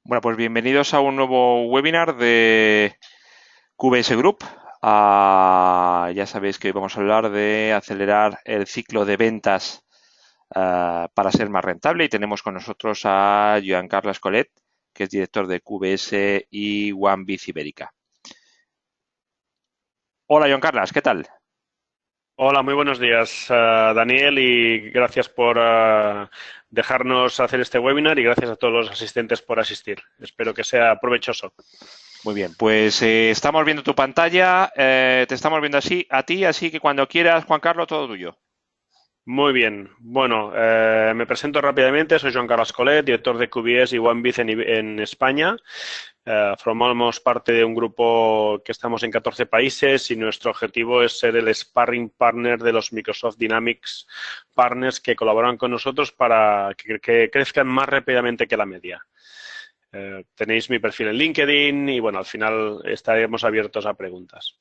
Bueno, pues bienvenidos a un nuevo webinar de QBS Group. Ya sabéis que hoy vamos a hablar de acelerar el ciclo de ventas para ser más rentable y tenemos con nosotros a Joan Carles Colet, que es director de QBS y One Biz Ibérica. Hola, Joan Carles, ¿qué tal? Hola, muy buenos días, Daniel, y gracias por dejarnos hacer este webinar y gracias a todos los asistentes por asistir. Espero que sea provechoso. Muy bien, pues estamos viendo tu pantalla, te estamos viendo así a ti, así que cuando quieras, Juan Carlos, todo tuyo. Muy bien. Bueno, me presento rápidamente. Soy Joan Carles Colet, director de QBS y OneBiz en España. Formamos parte de un grupo que estamos en 14 países y nuestro objetivo es ser el sparring partner de los Microsoft Dynamics partners que colaboran con nosotros para que crezcan más rápidamente que la media. Tenéis mi perfil en LinkedIn y, bueno, al final estaremos abiertos a preguntas.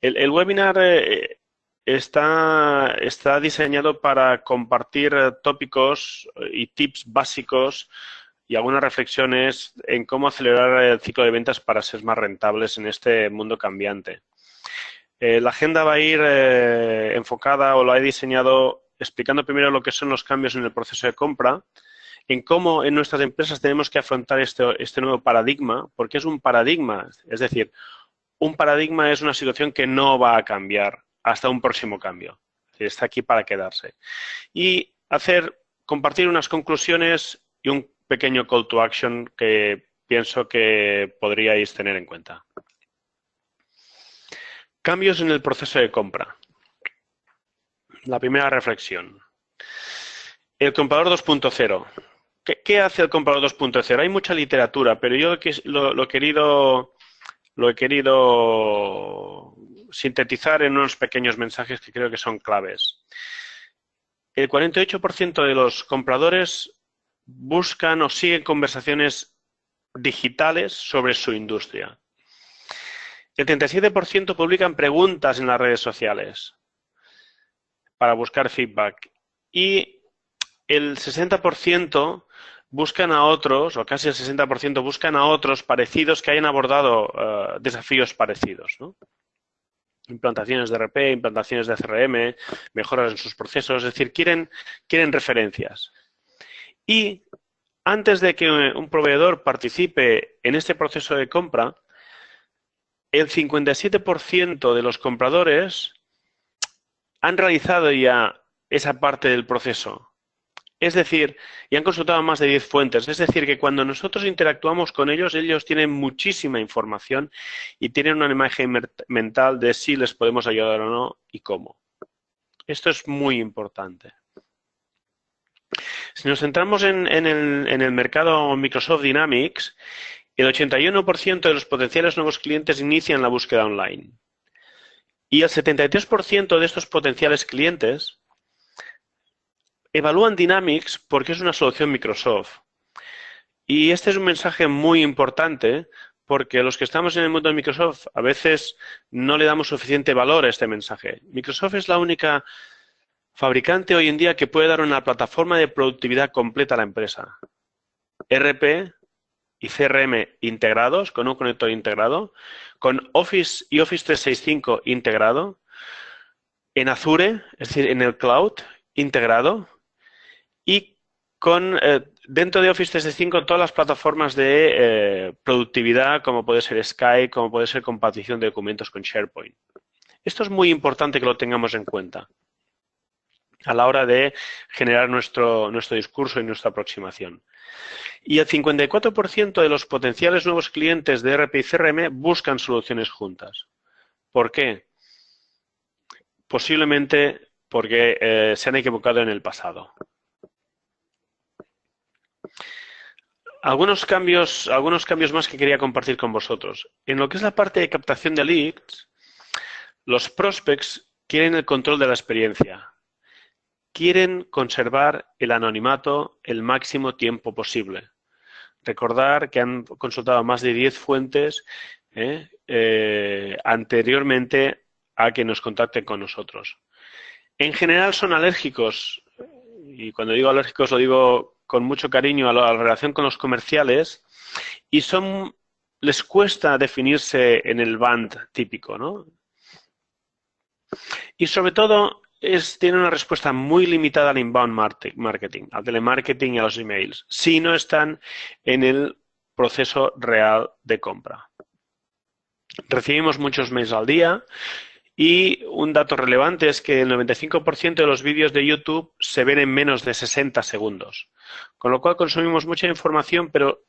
El webinar está diseñado para compartir tópicos y tips básicos y algunas reflexiones en cómo acelerar el ciclo de ventas para ser más rentables en este mundo cambiante. La agenda va a ir enfocada o la he diseñado explicando primero lo que son los cambios en el proceso de compra, en cómo en nuestras empresas tenemos que afrontar este nuevo paradigma, porque es un paradigma, es decir, un paradigma es una situación que no va a cambiar hasta un próximo cambio. Está aquí para quedarse. Y compartir unas conclusiones y un pequeño call to action que pienso que podríais tener en cuenta. Cambios en el proceso de compra. La primera reflexión. El comprador 2.0. ¿Qué hace el comprador 2.0? Hay mucha literatura, pero yo lo he querido sintetizar en unos pequeños mensajes que creo que son claves. El 48% de los compradores buscan o siguen conversaciones digitales sobre su industria. El 37% publican preguntas en las redes sociales para buscar feedback. Y el 60% buscan a otros, o casi el 60% buscan a otros parecidos que hayan abordado desafíos parecidos, ¿no? Implantaciones de RP, implantaciones de CRM, mejoras en sus procesos, es decir, quieren referencias. Y antes de que un proveedor participe en este proceso de compra, el 57% de los compradores han realizado ya esa parte del proceso. Es decir, y han consultado más de 10 fuentes. Es decir, que cuando nosotros interactuamos con ellos, ellos tienen muchísima información y tienen una imagen mental de si les podemos ayudar o no y cómo. Esto es muy importante. Si nos centramos en el mercado Microsoft Dynamics, el 81% de los potenciales nuevos clientes inician la búsqueda online. Y el 73% de estos potenciales clientes evalúan Dynamics porque es una solución Microsoft. Y este es un mensaje muy importante porque los que estamos en el mundo de Microsoft a veces no le damos suficiente valor a este mensaje. Microsoft es la única fabricante hoy en día que puede dar una plataforma de productividad completa a la empresa. RP y CRM integrados, con un conector integrado, con Office y Office 365 integrado, en Azure, es decir, en el cloud integrado, y con dentro de Office 365 todas las plataformas de productividad, como puede ser Skype, como puede ser compartición de documentos con SharePoint. Esto es muy importante que lo tengamos en cuenta a la hora de generar nuestro discurso y nuestra aproximación. Y el 54% de los potenciales nuevos clientes de RP y CRM buscan soluciones juntas. ¿Por qué? Posiblemente porque se han equivocado en el pasado. Algunos cambios más que quería compartir con vosotros. En lo que es la parte de captación de leads, los prospects quieren el control de la experiencia. Quieren conservar el anonimato el máximo tiempo posible. Recordar que han consultado más de 10 fuentes anteriormente a que nos contacten con nosotros. En general son alérgicos, y cuando digo alérgicos lo digo con mucho cariño a la relación con los comerciales y les cuesta definirse en el band típico, ¿no? Y sobre todo tiene una respuesta muy limitada al inbound marketing, al telemarketing y a los emails, si no están en el proceso real de compra. Recibimos muchos mails al día y un dato relevante es que el 95% de los vídeos de YouTube se ven en menos de 60 segundos, con lo cual consumimos mucha información, pero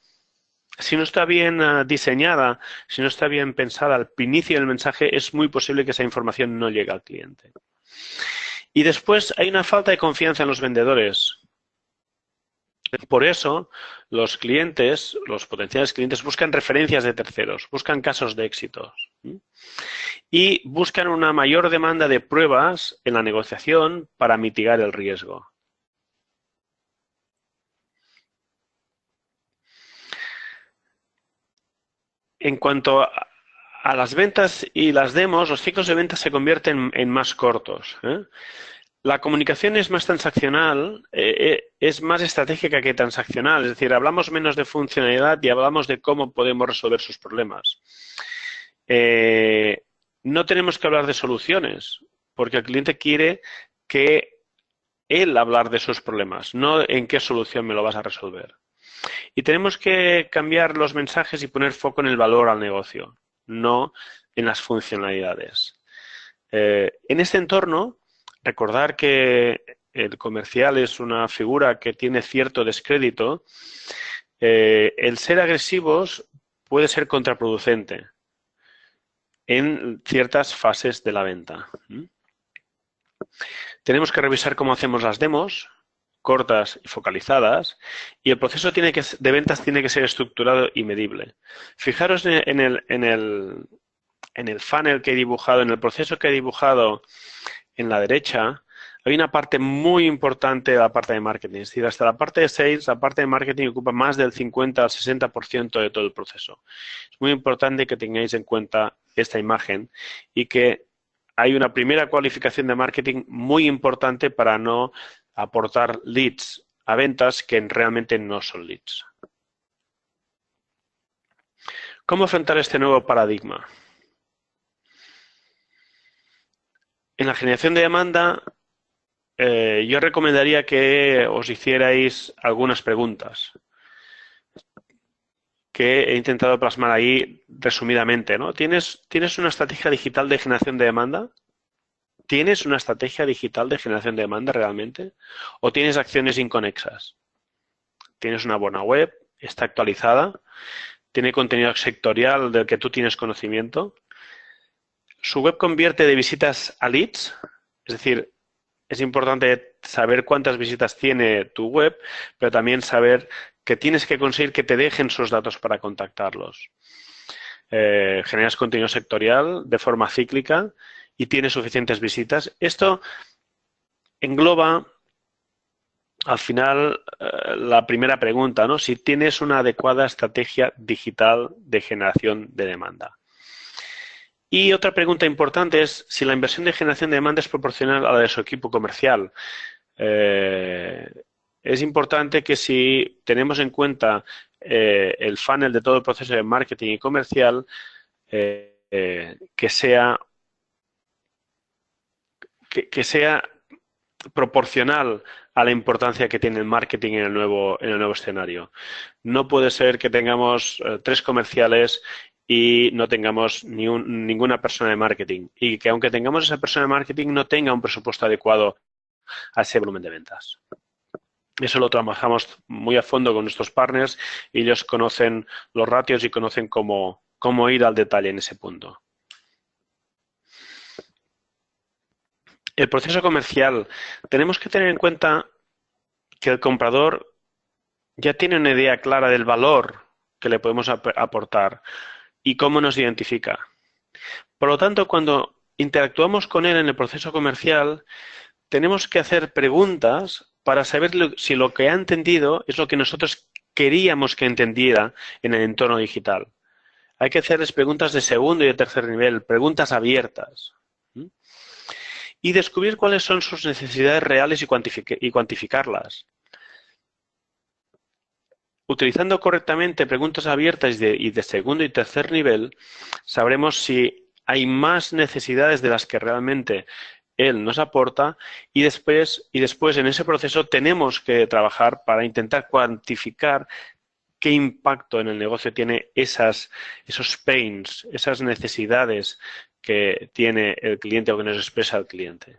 si no está bien diseñada, si no está bien pensada al inicio del mensaje, es muy posible que esa información no llegue al cliente. Y después hay una falta de confianza en los vendedores. Por eso los clientes, los potenciales clientes, buscan referencias de terceros, buscan casos de éxitos y buscan una mayor demanda de pruebas en la negociación para mitigar el riesgo. En cuanto a las ventas y las demos, los ciclos de ventas se convierten en más cortos. La comunicación es más transaccional, es más estratégica que transaccional. Es decir, hablamos menos de funcionalidad y hablamos de cómo podemos resolver sus problemas. No tenemos que hablar de soluciones, porque el cliente quiere que él hablar de sus problemas, no en qué solución me lo vas a resolver. Y tenemos que cambiar los mensajes y poner foco en el valor al negocio, no en las funcionalidades. En este entorno, recordar que el comercial es una figura que tiene cierto descrédito, el ser agresivos puede ser contraproducente en ciertas fases de la venta. Tenemos que revisar cómo hacemos las demos, cortas y focalizadas, y el proceso de ventas tiene que ser estructurado y medible. Fijaros en el funnel que he dibujado, en el proceso que he dibujado en la derecha, hay una parte muy importante de la parte de marketing. Es decir, hasta la parte de sales, la parte de marketing ocupa más del 50 al 60% de todo el proceso. Es muy importante que tengáis en cuenta esta imagen y que hay una primera cualificación de marketing muy importante para no aportar leads a ventas que realmente no son leads. ¿Cómo afrontar este nuevo paradigma? En la generación de demanda, yo recomendaría que os hicierais algunas preguntas que he intentado plasmar ahí resumidamente, ¿no? ¿Tienes una estrategia digital de generación de demanda? ¿Tienes una estrategia digital de generación de demanda realmente? ¿O tienes acciones inconexas? ¿Tienes una buena web? ¿Está actualizada? ¿Tiene contenido sectorial del que tú tienes conocimiento? ¿Su web convierte de visitas a leads? Es decir, es importante saber cuántas visitas tiene tu web, pero también saber que tienes que conseguir que te dejen sus datos para contactarlos. Generas contenido sectorial de forma cíclica y tienes suficientes visitas. Esto engloba, al final, la primera pregunta, ¿no? Si tienes una adecuada estrategia digital de generación de demanda. Y otra pregunta importante es si la inversión de generación de demanda es proporcional a la de su equipo comercial. Es importante que si tenemos en cuenta el funnel de todo el proceso de marketing y comercial, que sea proporcional a la importancia que tiene el marketing en el nuevo escenario. No puede ser que tengamos 3 comerciales y no tengamos ninguna persona de marketing. Y que aunque tengamos esa persona de marketing no tenga un presupuesto adecuado a ese volumen de ventas. Eso lo trabajamos muy a fondo con nuestros partners y ellos conocen los ratios y conocen cómo ir al detalle en ese punto. El proceso comercial. Tenemos que tener en cuenta que el comprador ya tiene una idea clara del valor que le podemos aportar y cómo nos identifica. Por lo tanto, cuando interactuamos con él en el proceso comercial, tenemos que hacer preguntas para saber si lo que ha entendido es lo que nosotros queríamos que entendiera en el entorno digital. Hay que hacerles preguntas de segundo y de tercer nivel, preguntas abiertas. Y descubrir cuáles son sus necesidades reales y cuantificarlas. Utilizando correctamente preguntas abiertas y de segundo y tercer nivel, sabremos si hay más necesidades de las que realmente él nos aporta y después en ese proceso tenemos que trabajar para intentar cuantificar qué impacto en el negocio tiene esos pains, esas necesidades que tiene el cliente o que nos expresa el cliente.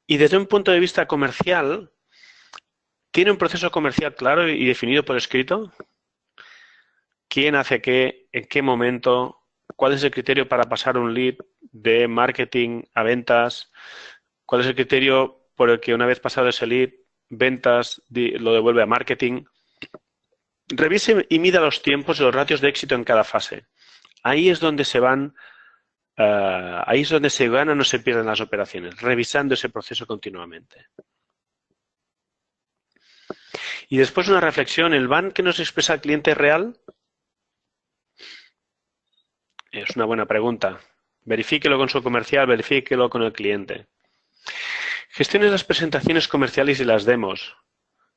Y desde un punto de vista comercial, ¿tiene un proceso comercial claro y definido por escrito? ¿Quién hace qué? ¿En qué momento? ¿Cuál es el criterio para pasar un lead de marketing a ventas? ¿Cuál es el criterio por el que una vez pasado ese lead, ventas lo devuelve a marketing? Revise y mida los tiempos y los ratios de éxito en cada fase. Ahí es donde se van, ahí es donde se ganan o se pierden las operaciones, revisando ese proceso continuamente. Y después una reflexión, ¿el BAN que nos expresa el cliente real? Es una buena pregunta. Verifíquelo con su comercial, verifíquelo con el cliente. Gestione las presentaciones comerciales y las demos.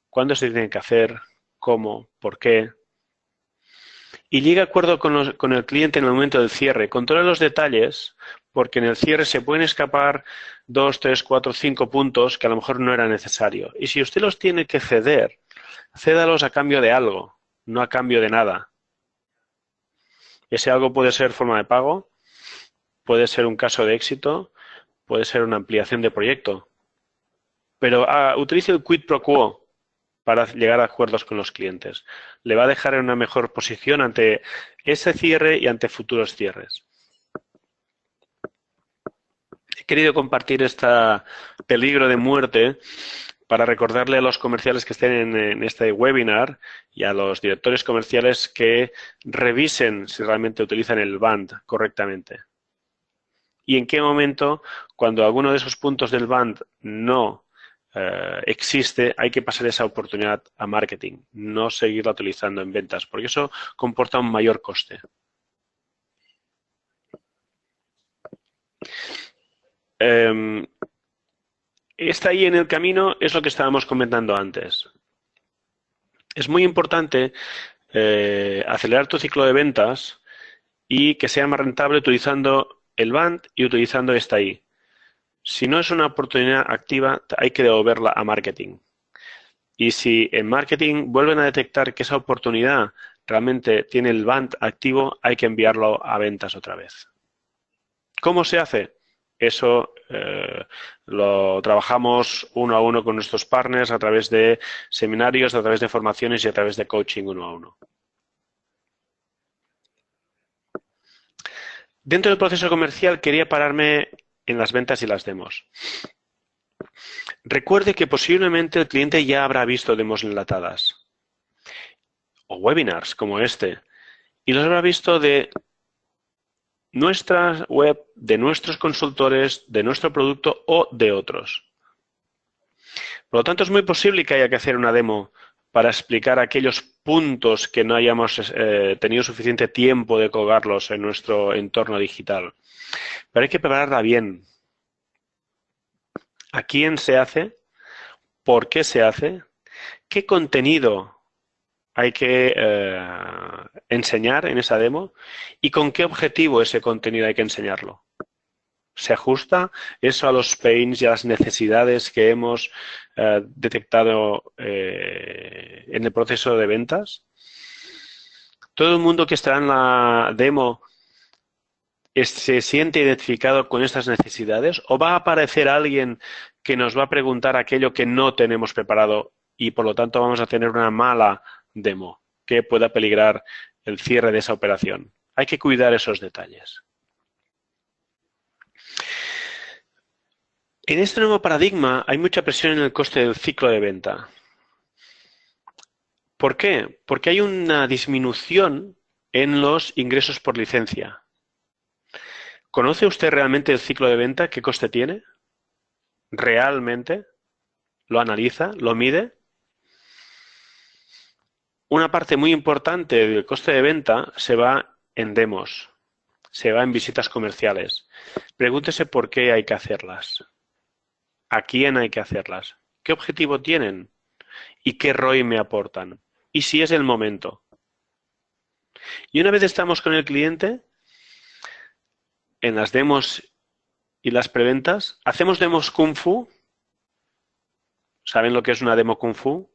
¿Cuándo se tienen que hacer? ¿Cómo? ¿Por qué? Y llegue a acuerdo con el cliente en el momento del cierre. Controle los detalles, porque en el cierre se pueden escapar 2, 3, 4, 5 puntos que a lo mejor no era necesario. Y si usted los tiene que ceder, cédalos a cambio de algo, no a cambio de nada. Ese algo puede ser forma de pago, puede ser un caso de éxito, puede ser una ampliación de proyecto. Pero utilice el quid pro quo para llegar a acuerdos con los clientes. Le va a dejar en una mejor posición ante ese cierre y ante futuros cierres. He querido compartir este peligro de muerte para recordarle a los comerciales que estén en este webinar y a los directores comerciales que revisen si realmente utilizan el BAND correctamente. Y en qué momento, cuando alguno de esos puntos del BAND no existe, hay que pasar esa oportunidad a marketing, no seguirla utilizando en ventas, porque eso comporta un mayor coste. Está ahí en el camino, es lo que estábamos comentando antes. Es muy importante acelerar tu ciclo de ventas y que sea más rentable utilizando el BAND y utilizando esta ahí. Si no es una oportunidad activa, hay que devolverla a marketing. Y si en marketing vuelven a detectar que esa oportunidad realmente tiene el BAND activo, hay que enviarlo a ventas otra vez. ¿Cómo se hace? Eso lo trabajamos uno a uno con nuestros partners a través de seminarios, a través de formaciones y a través de coaching uno a uno. Dentro del proceso comercial quería pararme en las ventas y las demos. Recuerde que posiblemente el cliente ya habrá visto demos enlatadas o webinars como este y los habrá visto de nuestra web, de nuestros consultores, de nuestro producto o de otros. Por lo tanto, es muy posible que haya que hacer una demo para explicar aquellos puntos que no hayamos tenido suficiente tiempo de colgarlos en nuestro entorno digital. Pero hay que prepararla bien. ¿A quién se hace? ¿Por qué se hace? ¿Qué contenido hay que enseñar en esa demo? ¿Y con qué objetivo ese contenido hay que enseñarlo? ¿Se ajusta eso a los pains y a las necesidades que hemos detectado en el proceso de ventas? ¿Todo el mundo que estará en la demo se siente identificado con estas necesidades? ¿O va a aparecer alguien que nos va a preguntar aquello que no tenemos preparado y por lo tanto vamos a tener una mala demo que pueda peligrar el cierre de esa operación? Hay que cuidar esos detalles. En este nuevo paradigma hay mucha presión en el coste del ciclo de venta. ¿Por qué? Porque hay una disminución en los ingresos por licencia. ¿Conoce usted realmente el ciclo de venta? ¿Qué coste tiene? ¿Realmente? ¿Lo analiza? ¿Lo mide? Una parte muy importante del coste de venta se va en demos, se va en visitas comerciales. Pregúntese por qué hay que hacerlas. ¿A quién hay que hacerlas? ¿Qué objetivo tienen? y qué ROI me aportan. Y si es el momento. Y una vez estamos con el cliente, en las demos y las preventas, hacemos demos Kung Fu. ¿Saben lo que es una demo Kung Fu?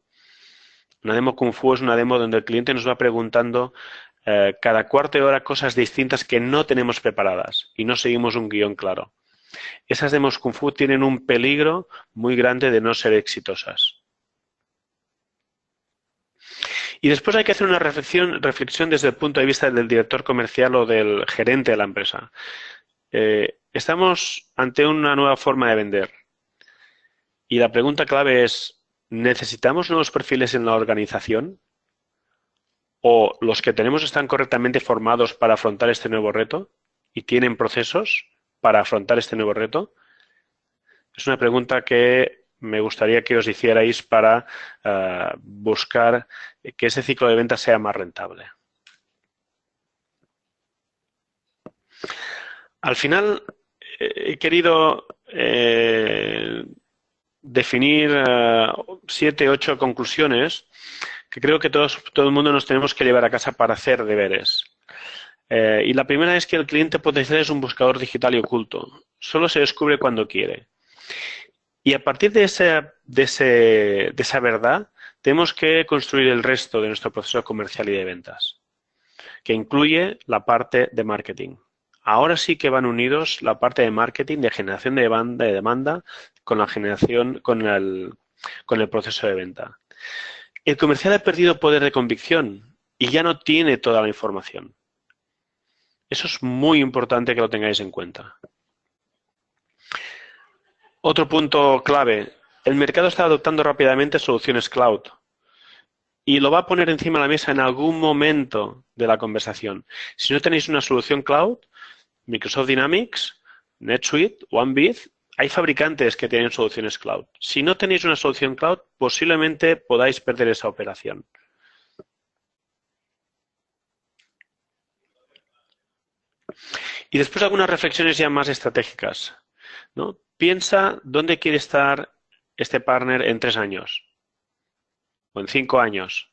Una demo Kung Fu es una demo donde el cliente nos va preguntando cada cuarto de hora cosas distintas que no tenemos preparadas y no seguimos un guión claro. Esas demos Kung Fu tienen un peligro muy grande de no ser exitosas. Y después hay que hacer una reflexión desde el punto de vista del director comercial o del gerente de la empresa. Estamos ante una nueva forma de vender. Y la pregunta clave es, ¿necesitamos nuevos perfiles en la organización? ¿O los que tenemos están correctamente formados para afrontar este nuevo reto? ¿Y tienen procesos para afrontar este nuevo reto? Es una pregunta que me gustaría que os hicierais para buscar que ese ciclo de ventas sea más rentable. Al final, he querido definir 7, 8 conclusiones que creo que todo el mundo nos tenemos que llevar a casa para hacer deberes. Y la primera es que el cliente potencial es un buscador digital y oculto. Solo se descubre cuando quiere. Y a partir de esa verdad, tenemos que construir el resto de nuestro proceso comercial y de ventas, que incluye la parte de marketing. Ahora sí que van unidos la parte de marketing, de generación de demanda con la generación, con el proceso de venta. El comercial ha perdido poder de convicción y ya no tiene toda la información. Eso es muy importante que lo tengáis en cuenta. Otro punto clave. El mercado está adoptando rápidamente soluciones cloud y lo va a poner encima de la mesa en algún momento de la conversación. Si no tenéis una solución cloud, Microsoft Dynamics, NetSuite, OneBeat, hay fabricantes que tienen soluciones cloud. Si no tenéis una solución cloud, posiblemente podáis perder esa operación. Y después algunas reflexiones ya más estratégicas, ¿no? Piensa dónde quiere estar este partner en 3 años o en 5 años,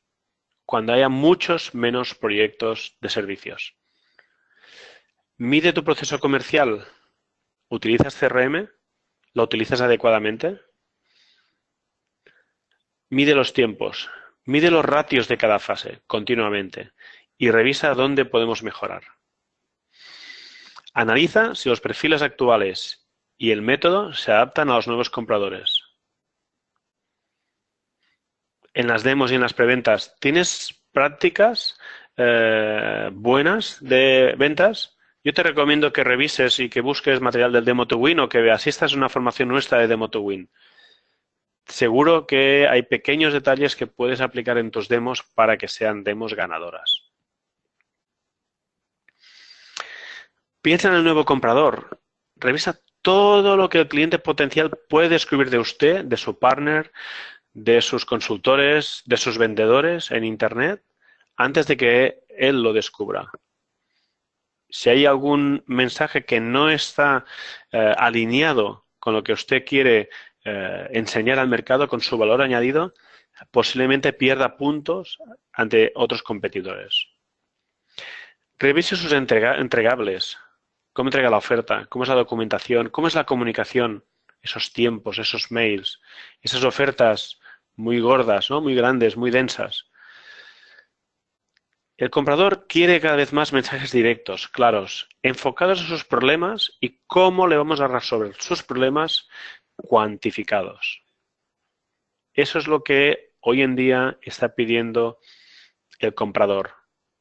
cuando haya muchos menos proyectos de servicios. Mide tu proceso comercial. ¿Utilizas CRM? ¿Lo utilizas adecuadamente? Mide los tiempos. Mide los ratios de cada fase continuamente y revisa dónde podemos mejorar. Analiza si los perfiles actuales y el método se adaptan a los nuevos compradores. En las demos y en las preventas, ¿tienes prácticas buenas de ventas? Yo te recomiendo que revises y que busques material del Demo to Win o que asistas a una formación nuestra de Demo to Win. Seguro que hay pequeños detalles que puedes aplicar en tus demos para que sean demos ganadoras. Piensa en el nuevo comprador. Revisa todo lo que el cliente potencial puede descubrir de usted, de su partner, de sus consultores, de sus vendedores en Internet, antes de que él lo descubra. Si hay algún mensaje que no está alineado con lo que usted quiere enseñar al mercado, con su valor añadido, posiblemente pierda puntos ante otros competidores. Revise sus entregables. ¿Cómo entrega la oferta? ¿Cómo es la documentación? ¿Cómo es la comunicación? Esos tiempos, esos mails, esas ofertas muy gordas, ¿no? Muy grandes, muy densas. El comprador quiere cada vez más mensajes directos, claros, enfocados a sus problemas y cómo le vamos a resolver sus problemas cuantificados. Eso es lo que hoy en día está pidiendo el comprador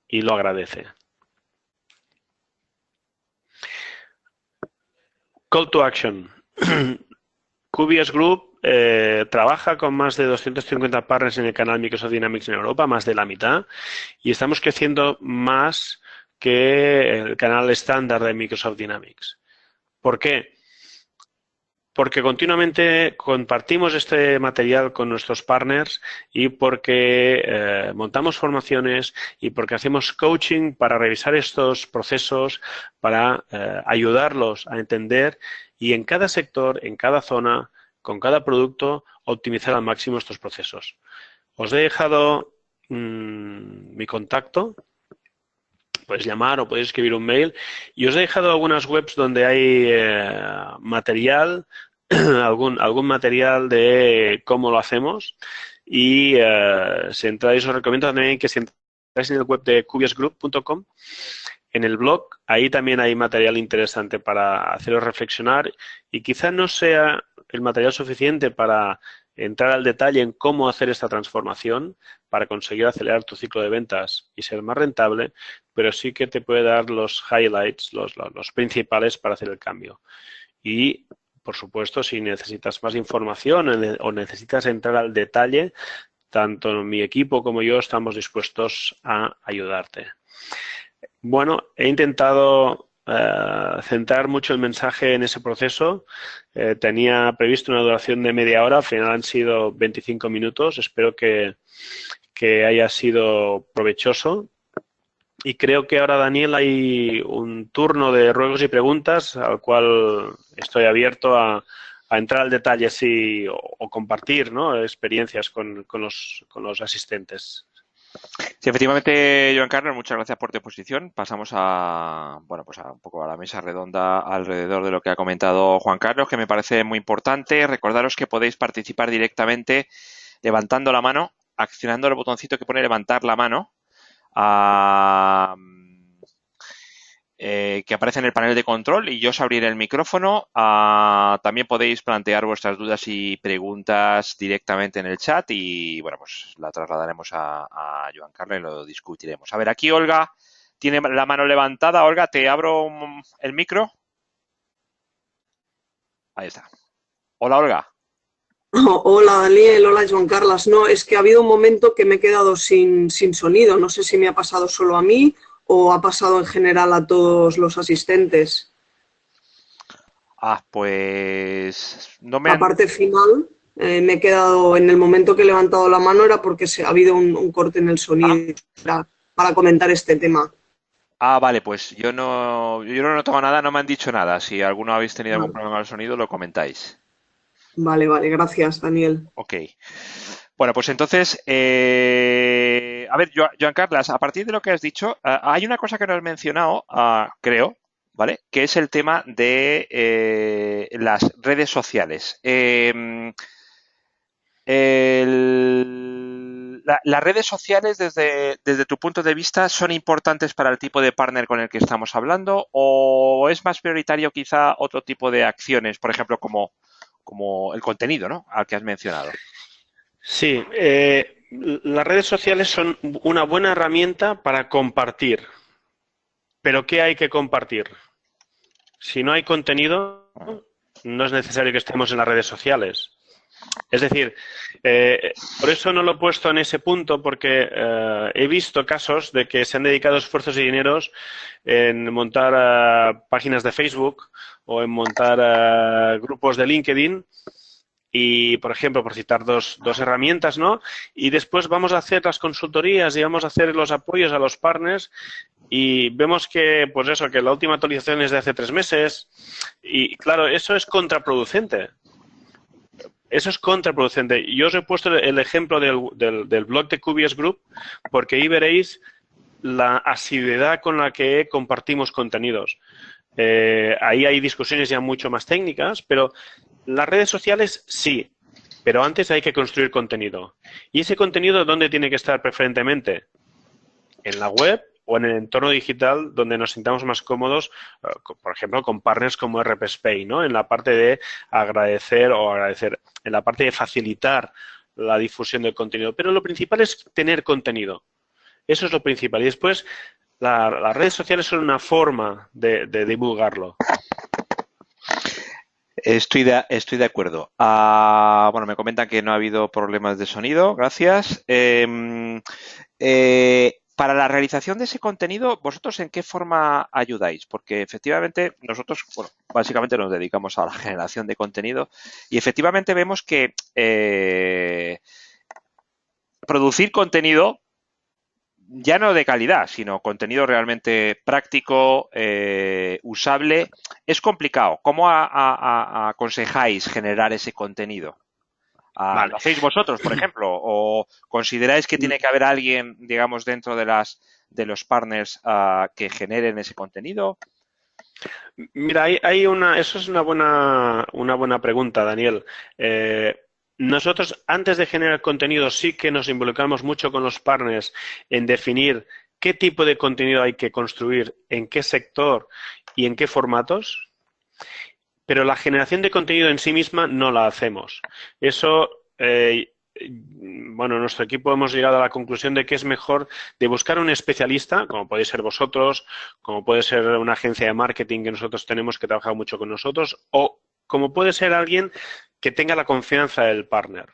y lo agradece. Call to action. QBS Group trabaja con más de 250 partners en el canal Microsoft Dynamics en Europa, más de la mitad, y estamos creciendo más que el canal estándar de Microsoft Dynamics. ¿Por qué? Porque continuamente compartimos este material con nuestros partners y porque montamos formaciones y porque hacemos coaching para revisar estos procesos, para ayudarlos a entender y en cada sector, en cada zona, con cada producto, optimizar al máximo estos procesos. Os he dejado mi contacto. Podéis llamar o podéis escribir un mail. Y os he dejado algunas webs donde hay material, algún material de cómo lo hacemos. Y si entráis, os recomiendo también que si entráis en el web de cubiasgroup.com, en el blog, ahí también hay material interesante para haceros reflexionar y quizá no sea el material suficiente para entrar al detalle en cómo hacer esta transformación para conseguir acelerar tu ciclo de ventas y ser más rentable, pero sí que te puede dar los highlights, los principales para hacer el cambio. Y, por supuesto, si necesitas más información o necesitas entrar al detalle, tanto mi equipo como yo estamos dispuestos a ayudarte. Bueno, he intentado centrar mucho el mensaje en ese proceso. Tenía previsto una duración de media hora, al final han sido 25 minutos. Espero que haya sido provechoso. Y creo que ahora, Daniel, hay un turno de ruegos y preguntas al cual estoy abierto a entrar al detalle o compartir, ¿no?, experiencias con los asistentes. Sí, efectivamente, Joan Carlos, muchas gracias por tu exposición. Pasamos a, bueno, pues a un poco a la mesa redonda alrededor de lo que ha comentado Juan Carlos, que me parece muy importante. Recordaros que podéis participar directamente levantando la mano, accionando el botoncito que pone levantar la mano, que aparece en el panel de control, y yo os abriré el micrófono. También podéis plantear vuestras dudas y preguntas directamente en el chat y, bueno, pues la trasladaremos a Joan Carlos y lo discutiremos. A ver, aquí Olga tiene la mano levantada. Olga, te abro el micro. Ahí está. Hola, Olga. Hola Daniel, hola Joan Carlos. No, es que ha habido un momento que me he quedado sin sonido. No sé si me ha pasado solo a mí o ha pasado en general a todos los asistentes. Pues no me La han... parte final me he quedado, en el momento que he levantado la mano era porque ha habido un corte en el sonido para comentar este tema. Vale, pues yo no he notado nada, no me han dicho nada. Si alguno habéis tenido algún problema con el sonido, lo comentáis. Vale, gracias Daniel. Ok. Bueno, pues entonces, a ver, Joan Carlos, a partir de lo que has dicho, hay una cosa que no has mencionado, creo, ¿vale? Que es el tema de las redes sociales. Las redes sociales, desde tu punto de vista, ¿son importantes para el tipo de partner con el que estamos hablando? ¿O es más prioritario quizá otro tipo de acciones, por ejemplo, como el contenido, ¿no?, al que has mencionado? Sí, las redes sociales son una buena herramienta para compartir. ¿Pero qué hay que compartir? Si no hay contenido, no es necesario que estemos en las redes sociales. Es decir, por eso no lo he puesto en ese punto, porque he visto casos de que se han dedicado esfuerzos y dineros en montar páginas de Facebook o en montar grupos de LinkedIn. Y, por ejemplo, por citar dos herramientas, ¿no? Y después vamos a hacer las consultorías y vamos a hacer los apoyos a los partners y vemos que, pues eso, que la última actualización es de hace 3 meses y, claro, eso es contraproducente. Eso es contraproducente. Yo os he puesto el ejemplo del blog de Cubias Group porque ahí veréis la asiduidad con la que compartimos contenidos. Ahí hay discusiones ya mucho más técnicas, pero las redes sociales sí, pero antes hay que construir contenido. ¿Y ese contenido dónde tiene que estar preferentemente? ¿En la web o en el entorno digital donde nos sintamos más cómodos, por ejemplo, con partners como RPSpay, ¿no? En la parte de agradecer, en la parte de facilitar la difusión del contenido. Pero lo principal es tener contenido. Eso es lo principal. Y después, las redes sociales son una forma de divulgarlo. Estoy de acuerdo. Bueno, me comentan que no ha habido problemas de sonido, gracias. Para la realización de ese contenido, ¿vosotros en qué forma ayudáis? Porque efectivamente nosotros, bueno, básicamente nos dedicamos a la generación de contenido y efectivamente vemos que producir contenido ya no de calidad, sino contenido realmente práctico, usable, es complicado. ¿Cómo aconsejáis generar ese contenido? Vale. ¿Lo hacéis vosotros, por ejemplo? ¿O consideráis que tiene que haber alguien, digamos, dentro de los partners que generen ese contenido? Mira, eso es una buena pregunta, Daniel. Nosotros, antes de generar contenido, sí que nos involucramos mucho con los partners en definir qué tipo de contenido hay que construir, en qué sector y en qué formatos, pero la generación de contenido en sí misma no la hacemos. Eso, bueno, nuestro equipo hemos llegado a la conclusión de que es mejor de buscar un especialista, como podéis ser vosotros, como puede ser una agencia de marketing que nosotros tenemos que trabaja mucho con nosotros, o como puede ser alguien que tenga la confianza del partner.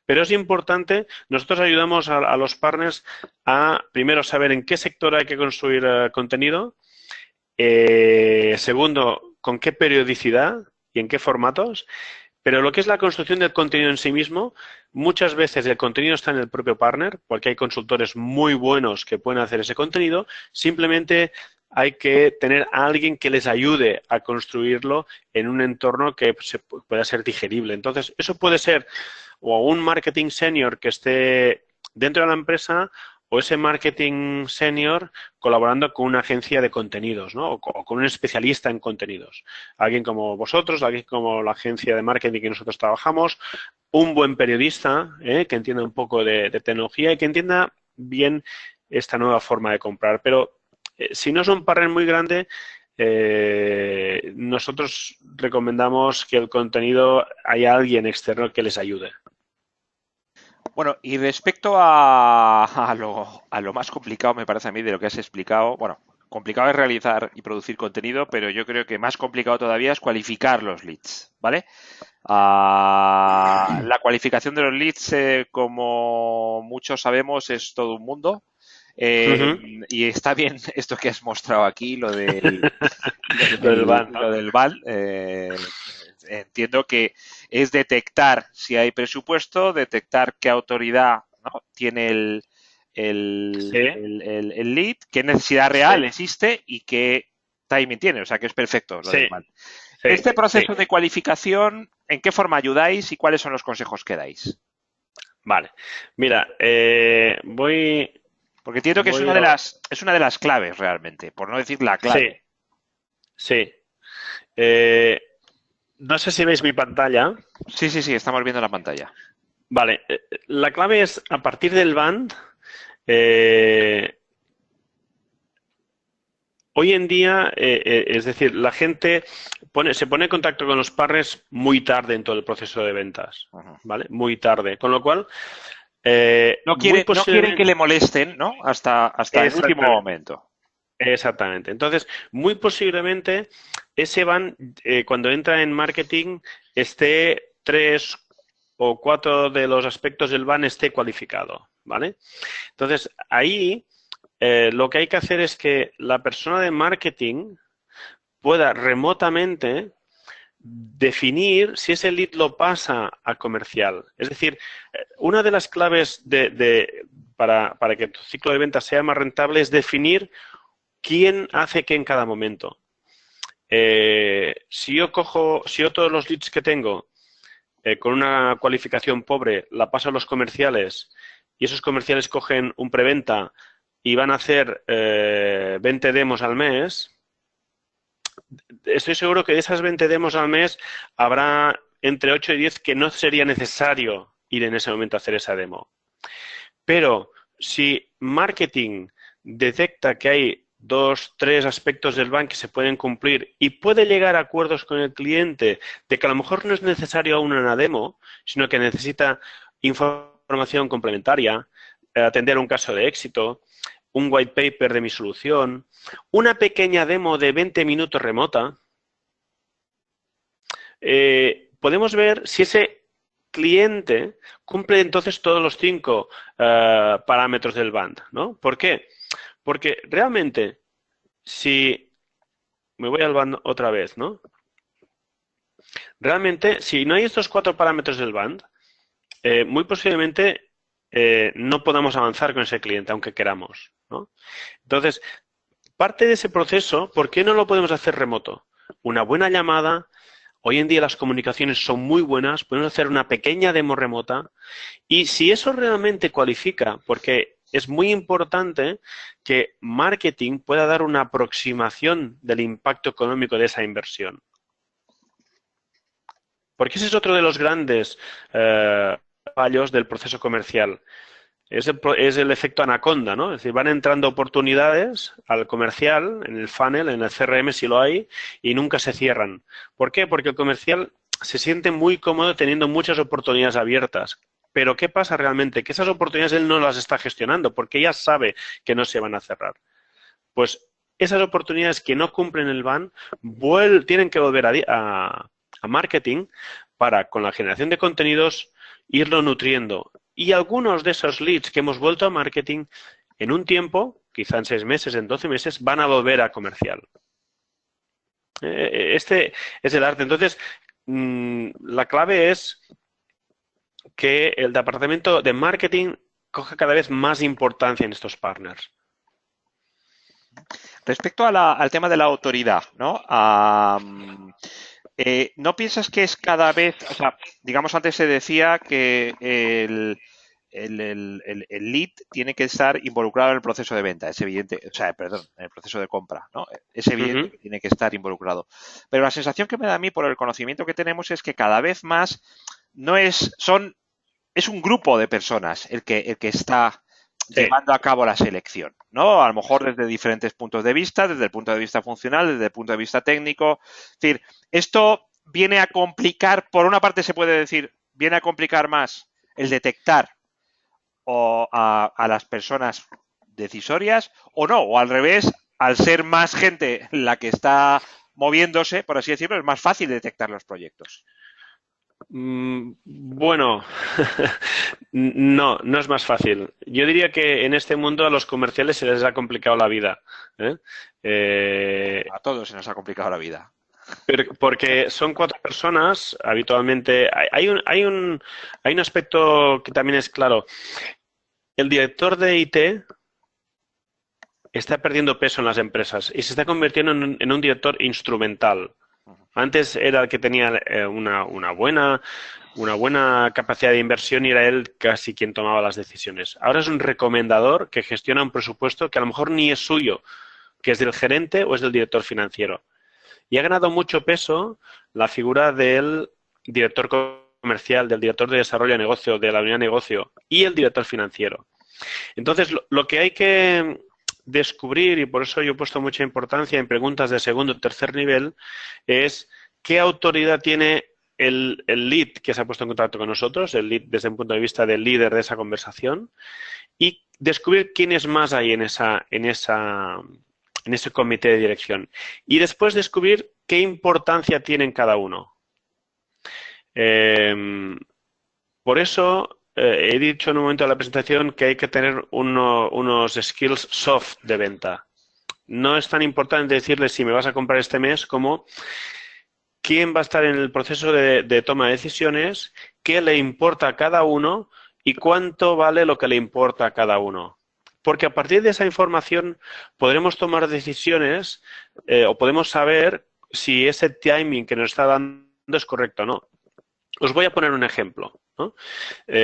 Pero es importante, nosotros ayudamos a los partners a, primero, saber en qué sector hay que construir contenido, segundo, con qué periodicidad y en qué formatos. Pero lo que es la construcción del contenido en sí mismo, muchas veces el contenido está en el propio partner, porque hay consultores muy buenos que pueden hacer ese contenido. Simplemente hay que tener a alguien que les ayude a construirlo en un entorno que pueda ser digerible. Entonces, eso puede ser o un marketing senior que esté dentro de la empresa, o ese marketing senior colaborando con una agencia de contenidos, ¿no? O con un especialista en contenidos. Alguien como vosotros, alguien como la agencia de marketing que nosotros trabajamos, un buen periodista que entienda un poco de tecnología y que entienda bien esta nueva forma de comprar. Pero si no es un partner muy grande, nosotros recomendamos que el contenido haya alguien externo que les ayude. Bueno, y respecto a lo más complicado, me parece a mí, de lo que has explicado, bueno, complicado es realizar y producir contenido, pero yo creo que más complicado todavía es cualificar los leads, ¿vale? La cualificación de los leads, como muchos sabemos, es todo un mundo. Y está bien esto que has mostrado aquí, lo del Van, ¿no? lo del VAL. Entiendo que es detectar si hay presupuesto, detectar qué autoridad, ¿no?, tiene Sí, el lead, qué necesidad real sí, existe y qué timing tiene. O sea, que es perfecto lo del sí, VAL. sí, Este sí. proceso de cualificación, ¿en qué forma ayudáis y cuáles son los consejos que dais? Vale. Mira, Porque entiendo que voy a... es una de las claves realmente, por no decir la Sí, clave. sí. Eh, no sé si veis mi pantalla. Sí, sí, sí, estamos viendo la pantalla. Vale. La clave es, a partir del band, eh, hoy en día, es decir, la gente se pone en contacto con los partners muy tarde en todo el proceso de ventas, Ujú. ¿vale? Muy tarde. Con lo cual, muy No quieren que posiblemente... le molesten, ¿no? Hasta el último Exactamente. momento. Exactamente. Entonces, muy posiblemente ese van, cuando entra en marketing, esté 3 o 4 de los aspectos del van esté cualificado, ¿vale? Entonces, ahí lo que hay que hacer es que la persona de marketing pueda remotamente definir si ese lead lo pasa a comercial. Es decir, una de las claves para que tu ciclo de ventas sea más rentable es definir quién hace qué en cada momento. Si yo todos los leads que tengo con una cualificación pobre la paso a los comerciales y esos comerciales cogen un preventa y van a hacer 20 demos al mes, estoy seguro que de esas 20 demos al mes habrá entre 8 y 10 que no sería necesario ir en ese momento a hacer esa demo. Pero si marketing detecta que hay 2, 3 aspectos del ban que se pueden cumplir y puede llegar a acuerdos con el cliente de que a lo mejor no es necesario aún una demo, sino que necesita información complementaria, atender un caso de éxito, un white paper de mi solución, una pequeña demo de 20 minutos remota, podemos ver si ese cliente cumple entonces todos los 5 parámetros del band, ¿no? ¿Por qué? Porque realmente, si me voy al band otra vez, ¿no? Realmente, si no hay estos 4 parámetros del band, muy posiblemente no podamos avanzar con ese cliente, aunque queramos, ¿no? Entonces, parte de ese proceso, ¿por qué no lo podemos hacer remoto? Una buena llamada Hoy en día las comunicaciones son muy buenas, podemos hacer una pequeña demo remota y si eso realmente cualifica, porque es muy importante que marketing pueda dar una aproximación del impacto económico de esa inversión. Porque ese es otro de los grandes fallos del proceso comercial. Es el efecto anaconda, ¿no? Es decir, van entrando oportunidades al comercial, en el funnel, en el CRM si lo hay, y nunca se cierran. ¿Por qué? Porque el comercial se siente muy cómodo teniendo muchas oportunidades abiertas. Pero ¿qué pasa realmente? Que esas oportunidades él no las está gestionando porque ya sabe que no se van a cerrar. Pues esas oportunidades que no cumplen el ban tienen que volver a marketing para, con la generación de contenidos, irlo nutriendo. Y algunos de esos leads que hemos vuelto a marketing, en un tiempo, quizá en 6 meses, en 12 meses, van a volver a comercial. Este es el arte. Entonces, la clave es que el departamento de marketing coja cada vez más importancia en estos partners. Respecto al tema de la autoridad, ¿no? ¿No piensas que es cada vez, o sea, digamos antes se decía que el lead tiene que estar involucrado en el proceso de venta, es evidente, o sea, perdón, en el proceso de compra, ¿no? Es evidente que tiene que estar involucrado. Pero la sensación que me da a mí por el conocimiento que tenemos es que cada vez más es un grupo de personas el que está llevando a cabo la selección, ¿no? A lo mejor desde diferentes puntos de vista, desde el punto de vista funcional, desde el punto de vista técnico. Es decir, esto viene a complicar, por una parte se puede decir, viene a complicar más el detectar a las personas decisorias o no, o al revés, al ser más gente la que está moviéndose, por así decirlo, es más fácil detectar los proyectos. Bueno, no es más fácil. Yo diría que en este mundo a los comerciales se les ha complicado la vida. A todos se nos ha complicado la vida. Porque son 4 personas, habitualmente. Hay un aspecto que también es claro. El director de IT está perdiendo peso en las empresas y se está convirtiendo en un director instrumental. Antes era el que tenía una buena capacidad de inversión y era él casi quien tomaba las decisiones. Ahora es un recomendador que gestiona un presupuesto que a lo mejor ni es suyo, que es del gerente o es del director financiero. Y ha ganado mucho peso la figura del director comercial, del director de desarrollo de negocio, de la unidad de negocio y el director financiero. Entonces, lo que hay que descubrir, y por eso yo he puesto mucha importancia en preguntas de segundo o tercer nivel, es qué autoridad tiene el lead que se ha puesto en contacto con nosotros, el lead desde un punto de vista del líder de esa conversación, y descubrir quiénes más hay en ese comité de dirección. Y después descubrir qué importancia tienen cada uno. Por eso he dicho en un momento de la presentación que hay que tener unos skills soft de venta. No es tan importante decirle si me vas a comprar este mes como quién va a estar en el proceso de toma de decisiones, qué le importa a cada uno y cuánto vale lo que le importa a cada uno. Porque a partir de esa información podremos tomar decisiones o podemos saber si ese timing que nos está dando es correcto o no. Os voy a poner un ejemplo, ¿no?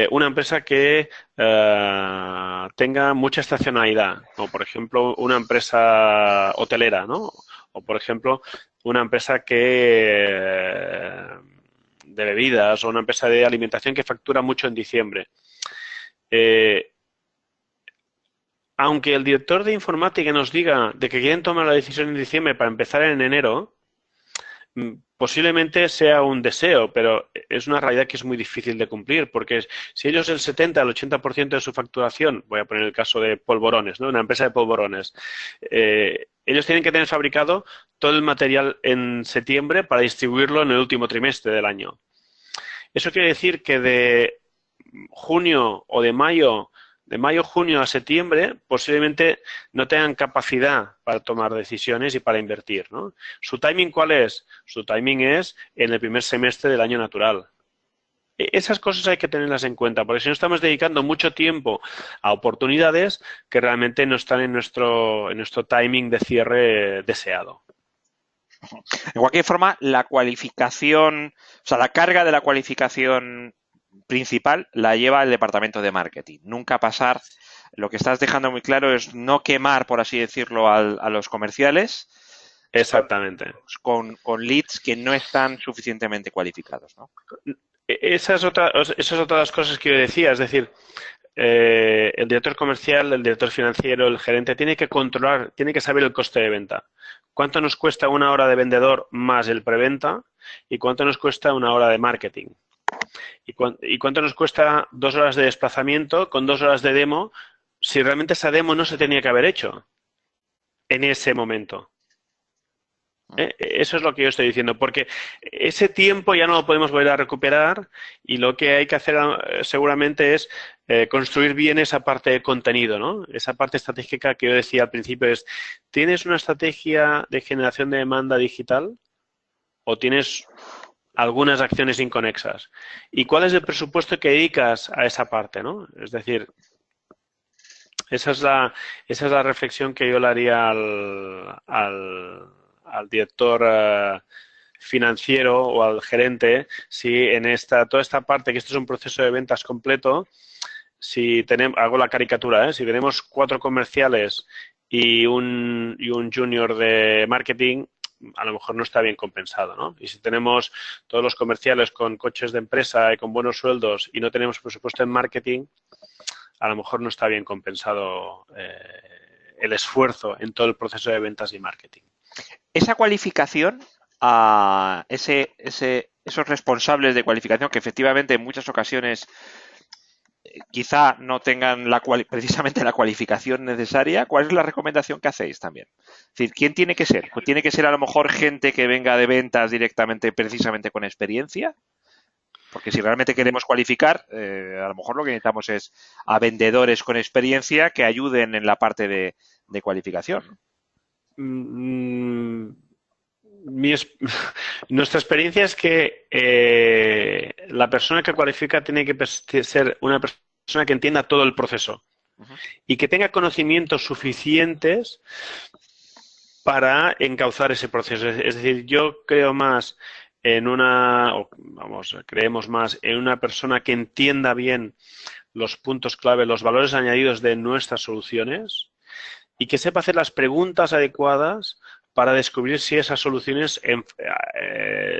Una empresa que tenga mucha estacionalidad, como por ejemplo una empresa hotelera, ¿no? O por ejemplo una empresa de bebidas o una empresa de alimentación que factura mucho en diciembre. Aunque el director de informática nos diga de que quieren tomar la decisión en diciembre para empezar en enero, posiblemente sea un deseo, pero es una realidad que es muy difícil de cumplir, porque si ellos el 70 al 80% de su facturación, voy a poner el caso de polvorones, ¿no? Una empresa de polvorones, ellos tienen que tener fabricado todo el material en septiembre para distribuirlo en el último trimestre del año. Eso quiere decir que de junio o de mayo, junio a septiembre, posiblemente no tengan capacidad para tomar decisiones y para invertir, ¿no? ¿Su timing cuál es? Su timing es en el primer semestre del año natural. Esas cosas hay que tenerlas en cuenta, porque si no estamos dedicando mucho tiempo a oportunidades que realmente no están en nuestro timing de cierre deseado. En cualquier forma, la cualificación, o sea, la carga de la cualificación principal la lleva el departamento de marketing. Nunca pasar, lo que estás dejando muy claro es no quemar, por así decirlo, a los comerciales. Exactamente. Con leads que no están suficientemente cualificados, ¿no? Esa es otra de las cosas que yo decía, es decir, el director comercial, el director financiero, el gerente tiene que controlar, tiene que saber el coste de venta. ¿Cuánto nos cuesta una hora de vendedor más el preventa? ¿Y cuánto nos cuesta una hora de marketing? ¿Y cuánto nos cuesta 2 horas de desplazamiento con 2 horas de demo si realmente esa demo no se tenía que haber hecho en ese momento? Eso es lo que yo estoy diciendo, porque ese tiempo ya no lo podemos volver a recuperar y lo que hay que hacer seguramente es construir bien esa parte de contenido, ¿no? Esa parte estratégica que yo decía al principio es, ¿tienes una estrategia de generación de demanda digital o tienes algunas acciones inconexas? ¿Y cuál es el presupuesto que dedicas a esa parte, ¿no? Es decir, esa es la reflexión que yo le haría al director financiero o al gerente, si en toda esta parte, que esto es un proceso de ventas completo, si tenemos, hago la caricatura, si tenemos 4 comerciales y un junior de marketing, a lo mejor no está bien compensado, ¿no? Y si tenemos todos los comerciales con coches de empresa y con buenos sueldos y no tenemos presupuesto en marketing, a lo mejor no está bien compensado el esfuerzo en todo el proceso de ventas y marketing. Esa cualificación, esos responsables de cualificación que efectivamente en muchas ocasiones quizá no tengan precisamente la cualificación necesaria, ¿cuál es la recomendación que hacéis también? Es decir, ¿quién tiene que ser? Pues ¿tiene que ser a lo mejor gente que venga de ventas directamente, precisamente con experiencia? Porque si realmente queremos cualificar, a lo mejor lo que necesitamos es a vendedores con experiencia que ayuden en la parte de cualificación. Nuestra experiencia es que la persona que cualifica tiene que ser una persona que entienda todo el proceso y que tenga conocimientos suficientes para encauzar ese proceso. Es decir, yo creo más creemos más en una persona que entienda bien los puntos clave, los valores añadidos de nuestras soluciones y que sepa hacer las preguntas adecuadas para descubrir si esas soluciones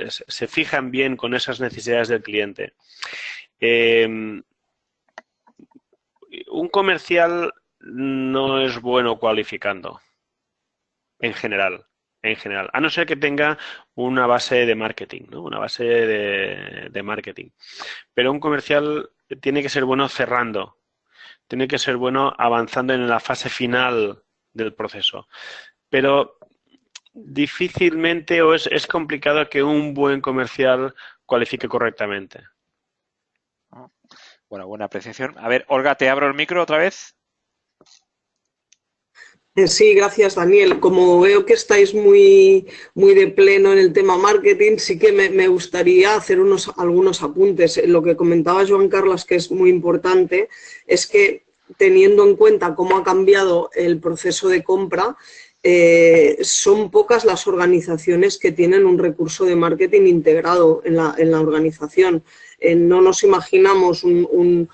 se fijan bien con esas necesidades del cliente. Un comercial no es bueno cualificando, en general, a no ser que tenga una base de marketing, ¿no? Una base de marketing. Pero un comercial tiene que ser bueno cerrando, tiene que ser bueno avanzando en la fase final del proceso. Pero difícilmente o es complicado que un buen comercial cualifique correctamente. Bueno, buena apreciación. A ver, Olga, te abro el micro otra vez. Sí, gracias, Daniel. Como veo que estáis muy de pleno en el tema marketing, sí que me gustaría hacer algunos apuntes. Lo que comentaba Joan Carles, que es muy importante, es que teniendo en cuenta cómo ha cambiado el proceso de compra, son pocas las organizaciones que tienen un recurso de marketing integrado en la organización. No nos imaginamos un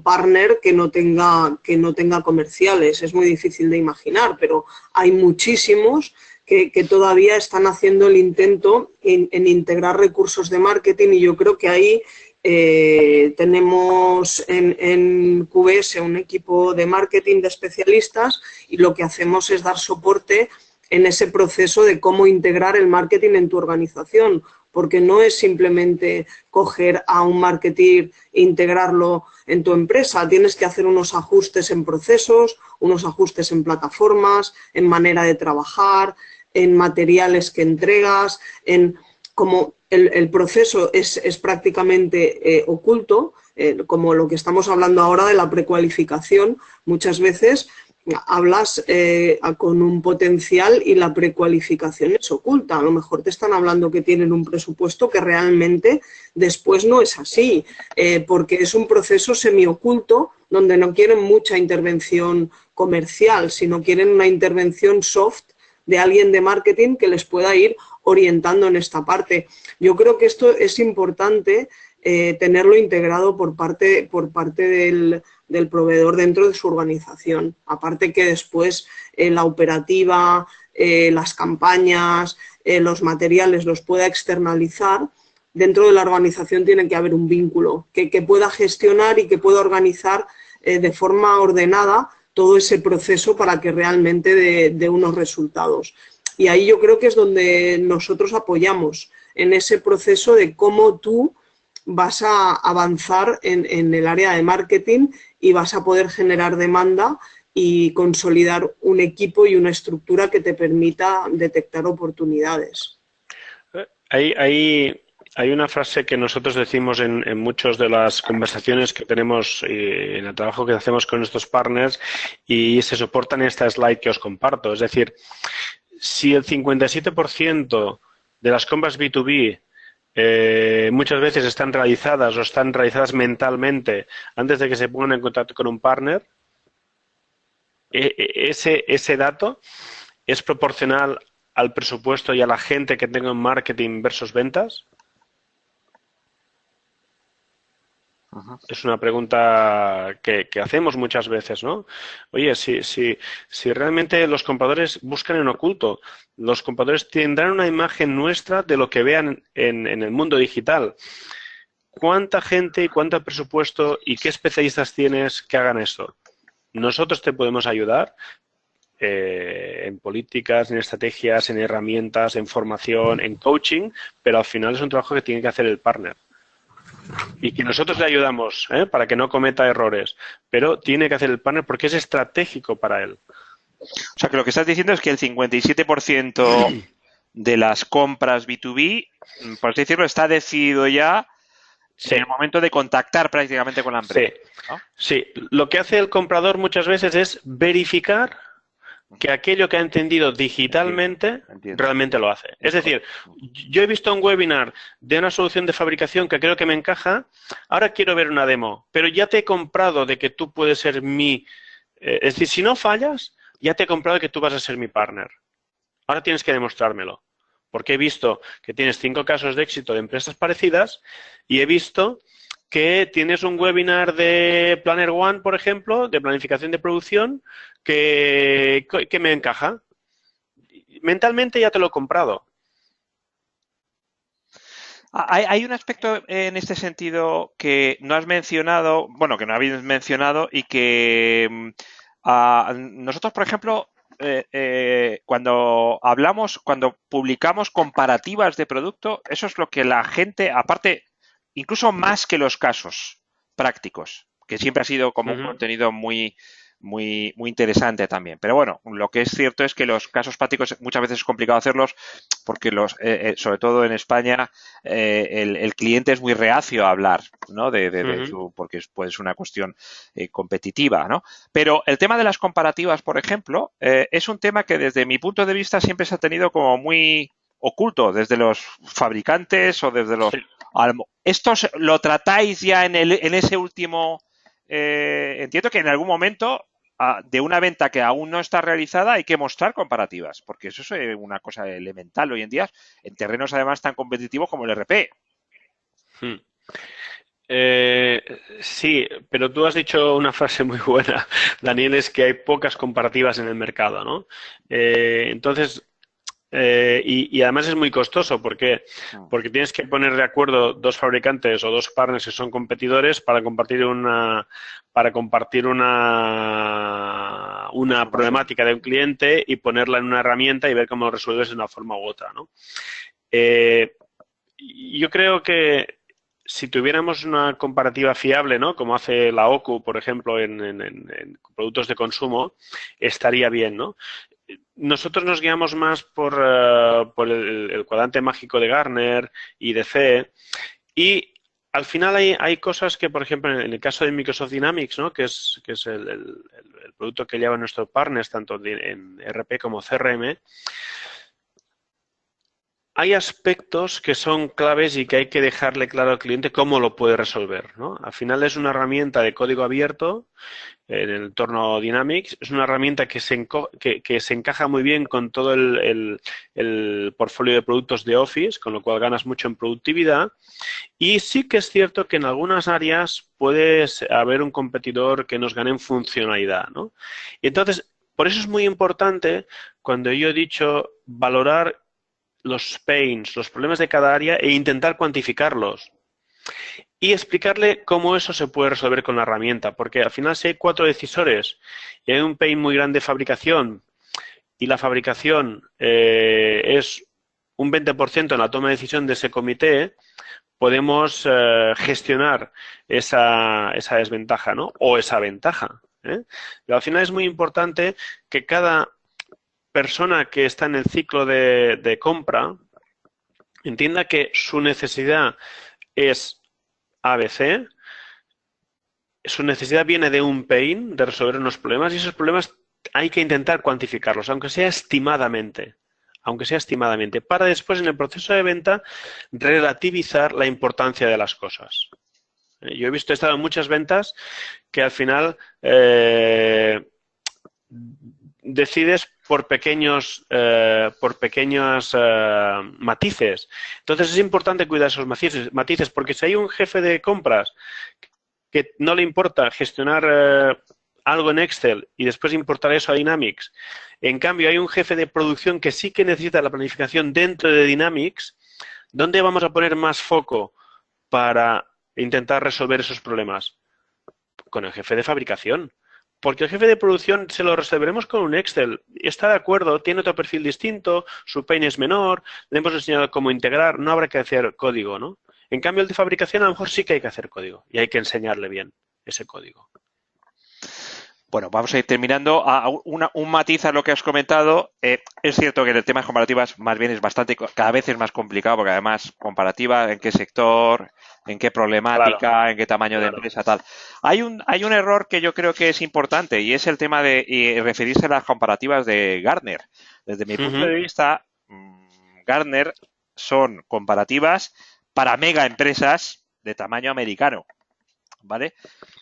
partner que no tenga comerciales. Es muy difícil de imaginar, pero hay muchísimos que todavía están haciendo el intento en integrar recursos de marketing y yo creo que ahí tenemos en QBS un equipo de marketing de especialistas y lo que hacemos es dar soporte en ese proceso de cómo integrar el marketing en tu organización, porque no es simplemente coger a un marketer e integrarlo en tu empresa. Tienes que hacer unos ajustes en procesos, unos ajustes en plataformas, en manera de trabajar, en materiales que entregas, como el proceso es prácticamente oculto, como lo que estamos hablando ahora de la precualificación, muchas veces hablas con un potencial y la precualificación es oculta. A lo mejor te están hablando que tienen un presupuesto que realmente después no es así, porque es un proceso semioculto donde no quieren mucha intervención comercial, sino quieren una intervención soft de alguien de marketing que les pueda ir orientando en esta parte. Yo creo que esto es importante tenerlo integrado por parte del proveedor dentro de su organización. Aparte que después la operativa, las campañas, los materiales los pueda externalizar, dentro de la organización tiene que haber un vínculo que pueda gestionar y que pueda organizar de forma ordenada todo ese proceso para que realmente dé unos resultados. Y ahí yo creo que es donde nosotros apoyamos, en ese proceso de cómo tú vas a avanzar en el área de marketing y vas a poder generar demanda y consolidar un equipo y una estructura que te permita detectar oportunidades. Hay una frase que nosotros decimos en muchas de las conversaciones que tenemos en el trabajo que hacemos con nuestros partners y se soporta en esta slide que os comparto. Es decir, si el 57% de las compras B2B muchas veces están realizadas o están realizadas mentalmente antes de que se pongan en contacto con un partner, ese dato es proporcional al presupuesto y a la gente que tenga en marketing versus ventas. Es una pregunta que hacemos muchas veces, ¿no? Oye, si realmente los compradores buscan en oculto, los compradores tendrán una imagen nuestra de lo que vean en el mundo digital. ¿Cuánta gente y cuánto presupuesto y qué especialistas tienes que hagan esto? Nosotros te podemos ayudar en políticas, en estrategias, en herramientas, en formación, en coaching, pero al final es un trabajo que tiene que hacer el partner. Y que nosotros le ayudamos para que no cometa errores, pero tiene que hacer el partner porque es estratégico para él. O sea, que lo que estás diciendo es que el 57% de las compras B2B, por así decirlo, está decidido ya Sí. en el momento de contactar prácticamente con la empresa. Sí. ¿No? Sí, lo que hace el comprador muchas veces es verificar que aquello que ha entendido digitalmente Entiendo. realmente lo hace. Es decir, yo he visto un webinar de una solución de fabricación que creo que me encaja, ahora quiero ver una demo, pero ya te he comprado de que tú puedes ser es decir, si no fallas, ya te he comprado de que tú vas a ser mi partner. Ahora tienes que demostrármelo, porque he visto que tienes 5 casos de éxito de empresas parecidas y he visto que tienes un webinar de Planner One, por ejemplo, de planificación de producción, que me encaja. Mentalmente ya te lo he comprado. Hay un aspecto en este sentido que no has mencionado, bueno, que no habéis mencionado y que nosotros, por ejemplo, cuando publicamos comparativas de producto, eso es lo que la gente, aparte, incluso más que los casos prácticos, que siempre ha sido como un contenido muy interesante también. Pero bueno, lo que es cierto es que los casos prácticos muchas veces es complicado hacerlos porque sobre todo en España, el cliente es muy reacio a hablar, ¿no? Porque puede ser una cuestión competitiva, ¿no? Pero el tema de las comparativas, por ejemplo, es un tema que desde mi punto de vista siempre se ha tenido como muy oculto, desde los fabricantes o desde los... Sí. ¿Esto lo tratáis ya en ese último... entiendo que en algún momento de una venta que aún no está realizada hay que mostrar comparativas, porque eso es una cosa elemental hoy en día en terrenos además tan competitivos como el RP. Sí, pero tú has dicho una frase muy buena, Daniel, es que hay pocas comparativas en el mercado, ¿no? Entonces, y además es muy costoso, porque tienes que poner de acuerdo 2 fabricantes o 2 partners que son competidores para compartir una problemática de un cliente y ponerla en una herramienta y ver cómo lo resuelves de una forma u otra, ¿no? Yo creo que si tuviéramos una comparativa fiable, ¿no? Como hace la OCU, por ejemplo, en productos de consumo, estaría bien, ¿no? Nosotros nos guiamos más por el cuadrante mágico de Gartner y de CE, y al final hay cosas que, por ejemplo, en el caso de Microsoft Dynamics, ¿no? que es el producto que llevan nuestros partners, tanto en RP como CRM, hay aspectos que son claves y que hay que dejarle claro al cliente cómo lo puede resolver, ¿no? Al final es una herramienta de código abierto en el entorno Dynamics. Es una herramienta que se encaja muy bien con todo el portfolio de productos de Office, con lo cual ganas mucho en productividad. Y sí que es cierto que en algunas áreas puede haber un competidor que nos gane en funcionalidad, ¿no? Y entonces, por eso es muy importante, cuando yo he dicho valorar los pains, los problemas de cada área e intentar cuantificarlos. Y explicarle cómo eso se puede resolver con la herramienta, porque al final si hay 4 decisores y hay un pain muy grande de fabricación y la fabricación es un 20% en la toma de decisión de ese comité, podemos gestionar esa desventaja, ¿no? O esa ventaja, ¿eh? Pero al final es muy importante que cada persona que está en el ciclo de compra entienda que su necesidad es ABC, su necesidad viene de un pain, de resolver unos problemas, y esos problemas hay que intentar cuantificarlos, aunque sea estimadamente, para después en el proceso de venta relativizar la importancia de las cosas. Yo he estado en muchas ventas que al final decides por pequeños matices. Entonces es importante cuidar esos matices, porque si hay un jefe de compras que no le importa gestionar algo en Excel y después importar eso a Dynamics, en cambio hay un jefe de producción que sí que necesita la planificación dentro de Dynamics, ¿dónde vamos a poner más foco para intentar resolver esos problemas? Con el jefe de fabricación. Porque el jefe de producción se lo resolveremos con un Excel. Está de acuerdo, tiene otro perfil distinto, su pain es menor, le hemos enseñado cómo integrar, no habrá que hacer código, ¿no? En cambio, el de fabricación a lo mejor sí que hay que hacer código y hay que enseñarle bien ese código. Bueno, vamos a ir terminando. Un matiz a lo que has comentado. Es cierto que el tema de comparativas más bien es cada vez es más complicado, porque además comparativa en qué sector, en qué problemática, claro, en qué tamaño de empresa, tal. Hay un error que yo creo que es importante y es el tema de referirse a las comparativas de Gartner. Desde mi punto de vista, Gartner son comparativas para mega empresas de tamaño americano. ¿Vale?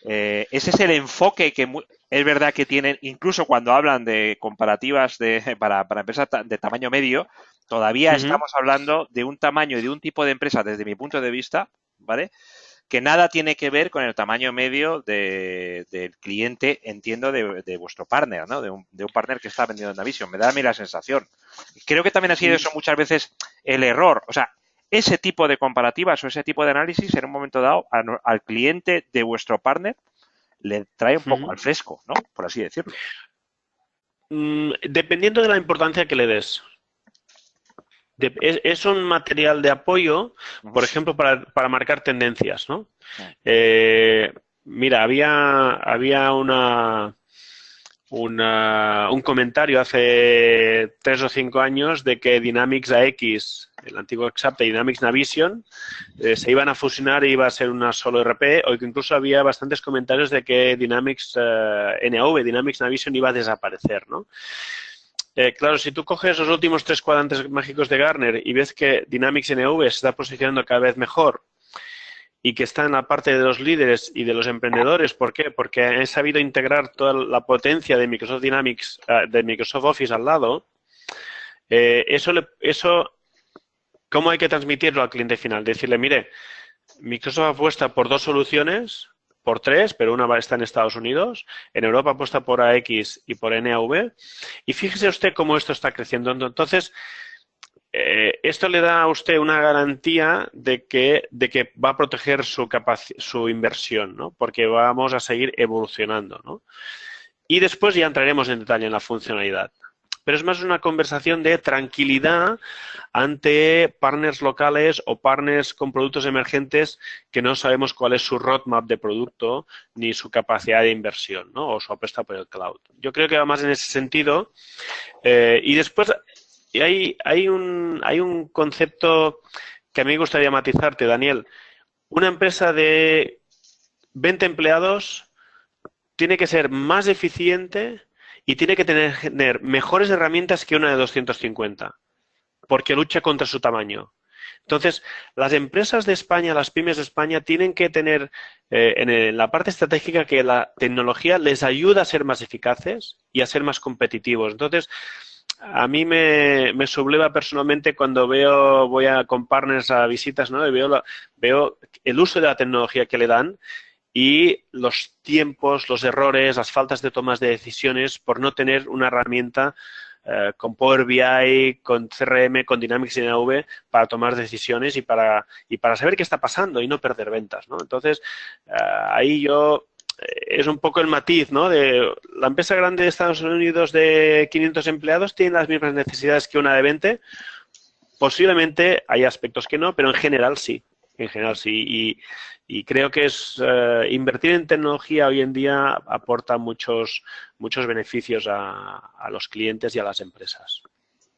Ese es el enfoque que es verdad que tienen, incluso cuando hablan de comparativas para empresas de tamaño medio, todavía estamos hablando de un tamaño y de un tipo de empresa, desde mi punto de vista, ¿vale? Que nada tiene que ver con el tamaño medio del cliente, entiendo, de vuestro partner, ¿no? De un partner que está vendiendo en Navision. Me da a mí la sensación. Creo que también ha sido eso muchas veces el error. O sea, ese tipo de comparativas o ese tipo de análisis en un momento dado al cliente de vuestro partner le trae un poco al fresco, ¿no? Por así decirlo. Dependiendo de la importancia que le des. Es un material de apoyo, por ejemplo, para marcar tendencias, ¿no? Mira, había un comentario hace 3 o 5 años de que Dynamics AX, el antiguo Exapta y Dynamics Navision, se iban a fusionar y iba a ser una solo RP, o que incluso había bastantes comentarios de que Dynamics NAV, Dynamics Navision, iba a desaparecer, ¿no? Claro, si tú coges los últimos 3 cuadrantes mágicos de Gartner y ves que Dynamics NV se está posicionando cada vez mejor y que está en la parte de los líderes y de los emprendedores, ¿por qué? Porque han sabido integrar toda la potencia de Microsoft Dynamics, de Microsoft Office al lado, eso, ¿cómo hay que transmitirlo al cliente final? Decirle, mire, Microsoft apuesta por 2 soluciones, por 3, pero una está en Estados Unidos. En Europa apuesta por AX y por NAV. Y fíjese usted cómo esto está creciendo. Entonces, esto le da a usted una garantía de que va a proteger su inversión, ¿no? Porque vamos a seguir evolucionando, ¿no? Y después ya entraremos en detalle en la funcionalidad. Pero es más una conversación de tranquilidad ante partners locales o partners con productos emergentes que no sabemos cuál es su roadmap de producto ni su capacidad de inversión, ¿no? O su apuesta por el cloud. Yo creo que va más en ese sentido. Y después hay un concepto que a mí me gustaría matizarte, Daniel. Una empresa de 20 empleados tiene que ser más eficiente y tiene que tener mejores herramientas que una de 250. porque lucha contra su tamaño. Entonces, las empresas de España, las pymes de España, tienen que tener en la parte estratégica que la tecnología les ayuda a ser más eficaces y a ser más competitivos. Entonces, a mí me subleva personalmente cuando voy con partners a visitas, ¿no? Y veo el uso de la tecnología que le dan y los tiempos, los errores, las faltas de tomas de decisiones por no tener una herramienta con Power BI, con CRM, con Dynamics NV para tomar decisiones y para saber qué está pasando y no perder ventas, ¿no? Entonces, ahí es un poco el matiz, ¿no? De la empresa grande de Estados Unidos de 500 empleados tiene las mismas necesidades que una de 20. Posiblemente hay aspectos que no, pero en general sí. En general sí. Y creo que invertir en tecnología hoy en día aporta muchos beneficios a los clientes y a las empresas.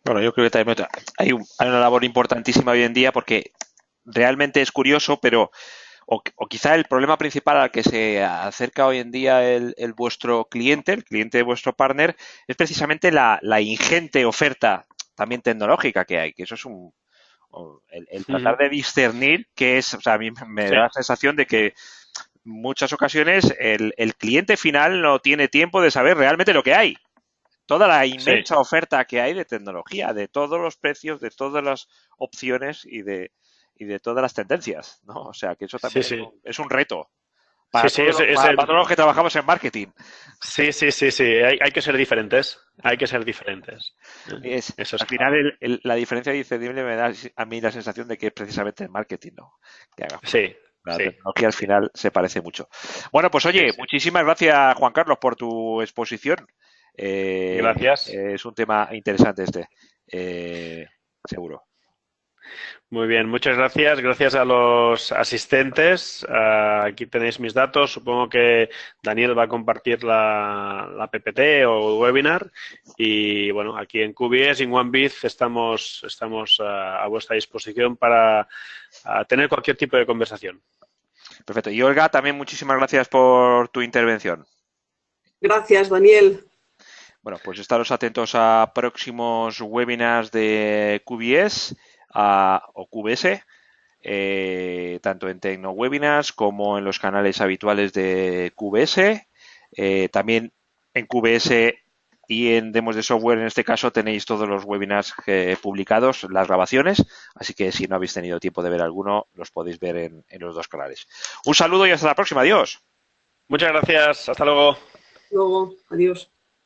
Bueno, yo creo que también hay una labor importantísima hoy en día porque realmente es curioso, pero o quizá el problema principal al que se acerca hoy en día el vuestro cliente, el cliente de vuestro partner, es precisamente la ingente oferta también tecnológica que hay, que eso es el tratar de discernir qué es, o sea, a mí me da la sensación de que muchas ocasiones el cliente final no tiene tiempo de saber realmente lo que hay. Toda la inmensa oferta que hay de tecnología, de todos los precios, de todas las opciones y de todas las tendencias, ¿no? O sea, que eso también es un reto para todos los que trabajamos en marketing. Sí. Hay que ser diferentes. Hay que ser diferentes. Eso es al final, la diferencia discernible me da a mí la sensación de que es precisamente el marketing, ¿no? Que haga. La tecnología al final se parece mucho. Bueno, pues oye, muchísimas gracias, Juan Carlos, por tu exposición. Gracias. Es un tema interesante seguro. Muy bien, muchas gracias. Gracias a los asistentes. Aquí tenéis mis datos. Supongo que Daniel va a compartir la PPT o webinar. Y bueno, aquí en QBS, en OneBiz, estamos a vuestra disposición para tener cualquier tipo de conversación. Perfecto. Y Olga, también muchísimas gracias por tu intervención. Gracias, Daniel. Bueno, pues estaros atentos a próximos webinars de QBS o QBS, tanto en TecnoWebinars como en los canales habituales de QBS. También en QBS y en Demos de Software, en este caso, tenéis todos los webinars publicados, las grabaciones, así que si no habéis tenido tiempo de ver alguno, los podéis ver en los dos canales. Un saludo y hasta la próxima. Adiós. Muchas gracias. Hasta luego. Luego, adiós.